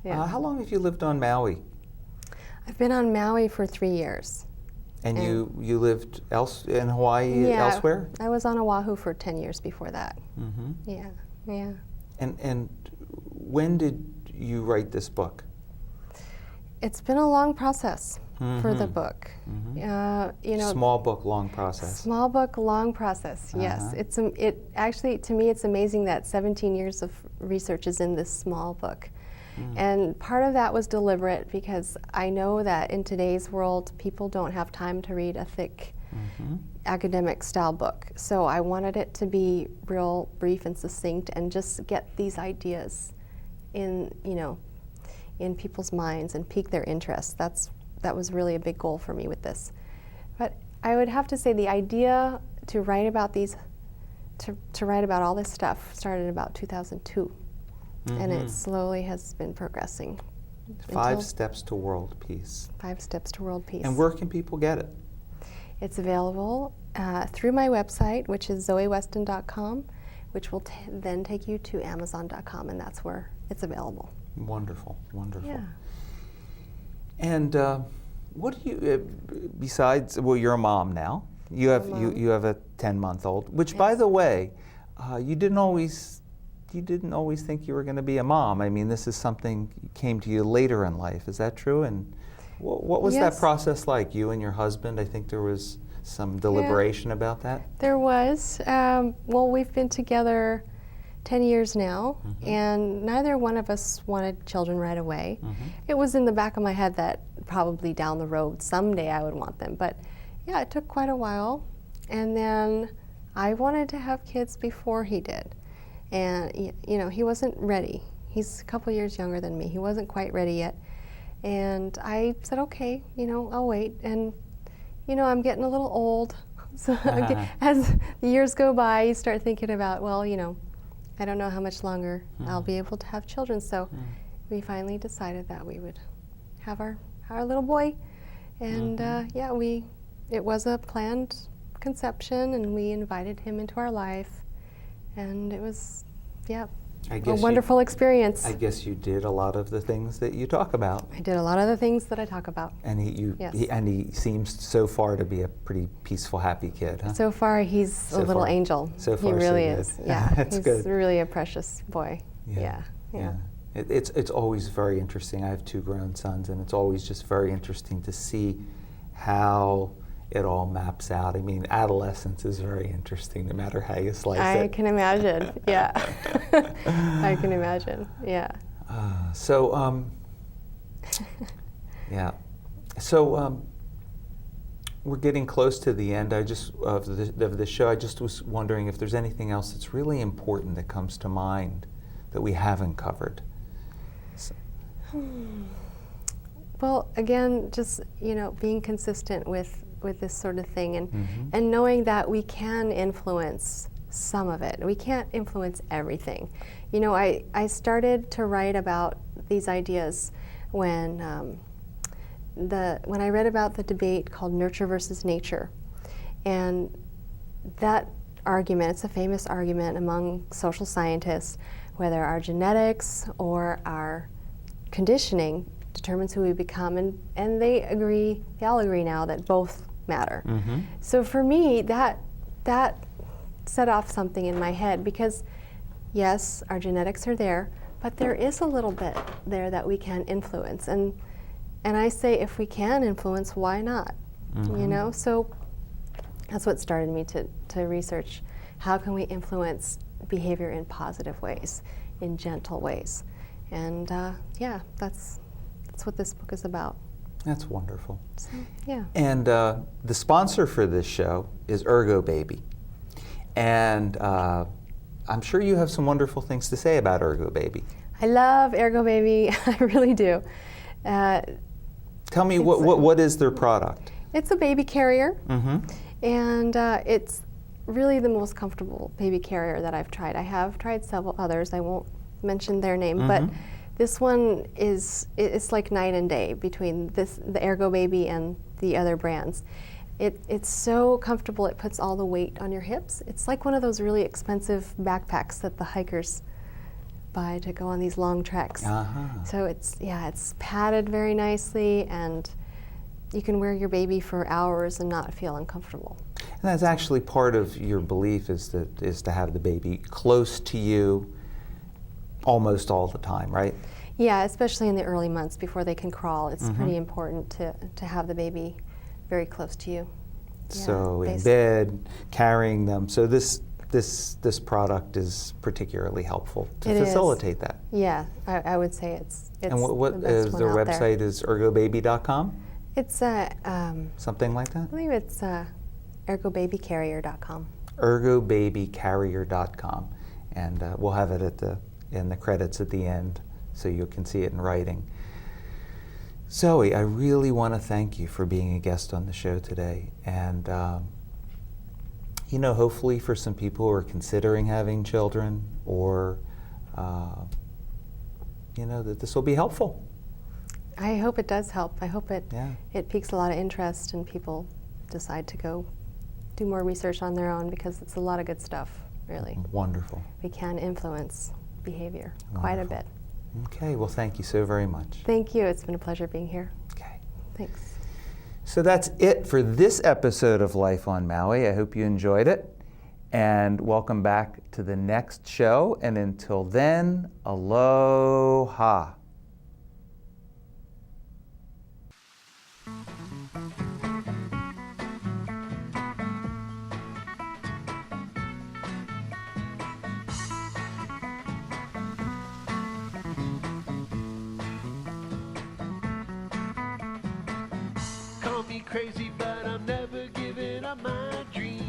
Yeah. How long have you lived on Maui? I've been on Maui for 3 years. And you lived in Hawaii elsewhere? I was on Oahu for 10 years before that. Mm-hmm. Yeah, yeah. And when did you write this book? It's been a long process for the book. Mm-hmm. Small book, long process. Small book, long process. Yes, it actually, to me, it's amazing that 17 years of research is in this small book. And part of that was deliberate because I know that in today's world, people don't have time to read a thick academic style book. So I wanted it to be real brief and succinct and just get these ideas in, in people's minds and pique their interest. That was really a big goal for me with this. But I would have to say the idea to write about to write about all this stuff started about 2002. And it slowly has been progressing. 5 Steps to World Peace. 5 Steps to World Peace. And where can people get it? It's available through my website, which is zoeweston.com, which will then take you to amazon.com, and that's where it's available. Wonderful, wonderful. Yeah. And what do you, besides, well, you're a mom now. You have a 10-month-old, which, by the way, you didn't always think you were going to be a mom. I mean, this is something came to you later in life. Is that true? And what was that process like? You and your husband, I think there was some deliberation about that? There was. Well, we've been together 10 years now, and neither one of us wanted children right away. It was in the back of my head that probably down the road, someday I would want them. But yeah, it took quite a while. And then I wanted to have kids before he did. And he wasn't ready. He's a couple years younger than me. He wasn't quite ready yet. And I said, okay, I'll wait. And, I'm getting a little old. So as the years go by, you start thinking about, well, I don't know how much longer I'll be able to have children. So we finally decided that we would have our little boy. And it was a planned conception, and we invited him into our life. And it was, a wonderful experience. I guess you did a lot of the things that you talk about. I did a lot of the things that I talk about. And he seems so far to be a pretty peaceful, happy kid, huh? So far, he's a little angel. So far, he really so is. Yeah, That's good. He's really a precious boy. Yeah. It's always very interesting. I have 2 grown sons, and it's always just very interesting to see how it all maps out. I mean, adolescence is very interesting, no matter how you slice it. I can imagine, yeah. I can imagine, yeah. So we're getting close to the end. Of the show. I just was wondering if there's anything else that's really important that comes to mind that we haven't covered. Well, again, just being consistent with this sort of thing, and knowing that we can influence some of it. We can't influence everything. I started to write about these ideas when I read about the debate called nurture versus nature, and that argument, it's a famous argument among social scientists, whether our genetics or our conditioning determines who we become, and they all agree now that both matter. So for me, that set off something in my head, because yes, our genetics are there, but there is a little bit there that we can influence, and I say if we can influence, why not? So that's what started me to research how can we influence behavior in positive ways, in gentle ways, and that's what this book is about. That's wonderful. So, yeah. And the sponsor for this show is Ergo Baby. And I'm sure you have some wonderful things to say about Ergo Baby. I love Ergo Baby. I really do. Tell me, what is their product? It's a baby carrier. And it's really the most comfortable baby carrier that I've tried. I have tried several others. I won't mention their name, but this one it's like night and day between the Ergo Baby and the other brands. It's so comfortable. It puts all the weight on your hips. It's like one of those really expensive backpacks that the hikers certified to go on these long treks. Uh-huh. So it's padded very nicely, and you can wear your baby for hours and not feel uncomfortable. And that's actually part of your belief is to have the baby close to you almost all the time, right? Yeah, especially in the early months before they can crawl. It's pretty important to have the baby very close to you. So Yeah, in bed, carrying them. So this product is particularly helpul to facilitate that. Yeah, I would say it's and what the best is one their out there. website is ergobaby.com? It's something like that? I believe it's ergobabycarrier.com. ergobabycarrier.com, and we'll have it in the credits at the end so you can see it in writing. Zoe, I really want to thank you for being a guest on the show today, and hopefully for some people who are considering having children, or that this will be helpful. I hope it does help. I hope it piques a lot of interest and people decide to go do more research on their own, because it's a lot of good stuff, really. Wonderful. We can influence behavior Wonderful. quite a bit. Okay, well, thank you so very much. Thank you. It's been a pleasure being here. Okay. Thanks. So that's it for this episode of Life on Maui. I hope you enjoyed it. And welcome back to the next show. And until then, aloha. Call me crazy, but I'm never giving up my dream.